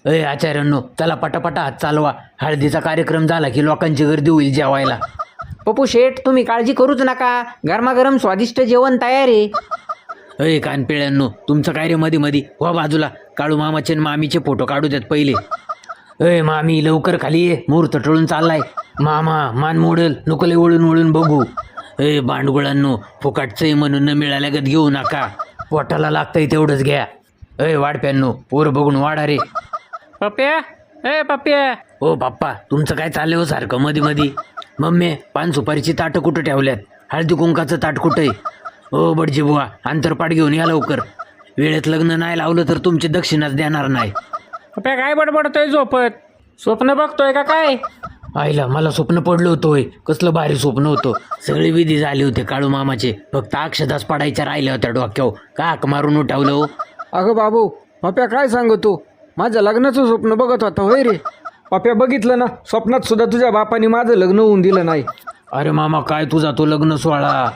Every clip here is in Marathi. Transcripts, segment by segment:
अय आचार्यांनो, चला पटापटा हात चालवा. हळदीचा कार्यक्रम झाला की लोकांची गर्दी होईल जेवायला. पप्पू शेठ, तुम्ही काळजी करूच नका, गरमागरम स्वादिष्ट जेवण तयार आहे. अय कानपिळ्यांनो, तुमचं काय रे मध्ये मध्ये हो बाजूला. काळू मामाचे आणि मामीचे फोटो काढू देत पहिले. अय मामी लवकर खाली ये, मुहूर्त टळून चाललाय. मामा मान मोडल, नको लय वळून वळून बघू. अय भांडगुळांनो, फुकाटचंय म्हणून न मिळाल्यागत घेऊ नका. पोटाला लागतंय तेवढंच घ्या. अय वाडप्यांनो, पोर बघून वाढा रे. पप्प्या, ए पप्प्या. हो बाप्पा, तुमचं काय चाललंय हो सारखं मध्ये मध्ये. मम्मी, पान सुपारीची ताटं कुठं ठेवल्यात? हळदी कुंकाचं ताट कुठं आहे? हो बडजी बुवा, अंतरपाट घेऊन या लवकर. वेळेत लग्न नाही लावलं तर तुमची दक्षिणाच देणार नाही. पप्प्या काय बडबडतोय झोपत? स्वप्न बघतोय का काय? आईला मला स्वप्न पडलं होतं होय. कसलं भारी स्वप्न होतं. सगळे विधी झाले होते काळू मामाचे, फक्त अक्षदास पडायच्या राहिल्या होत्या डोक्यावर. का हाक मारून उठावलं हो? अगं बाबू, पप्या काय सांगतो, माझं लग्नाचं स्वप्न बघत होता होय रे. पप्या बघितलं ना, स्वप्नात सुद्धा तुझ्या बापाने माझं लग्न होऊन दिलं नाही. अरे मामा, काय तुझा तो लग्न सोहळा.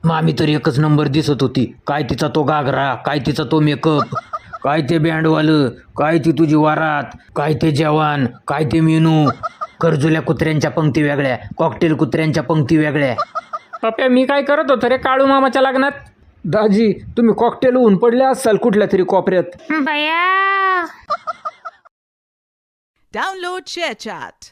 मामी तर एकच नंबर दिसत होती. काय तिचा तो घागरा, काय तिचा तो मेकअप, काय ते बँडवालं, काय ती तुझी वारात, काय ते जेवण, काय ते मेनू. करजुल्या कुत्र्यांच्या पंक्ती वेगळ्या, कॉकटेल कुत्र्यांच्या पंक्ती वेगळ्या. पप्प्या मी काय करत होतो रे काळू मामाच्या लग्नात? दाजी, तुम्ही कॉकटेल होऊन पडले असाल कुठल्या तरी कोपऱ्यात. बया. Download ShareChat.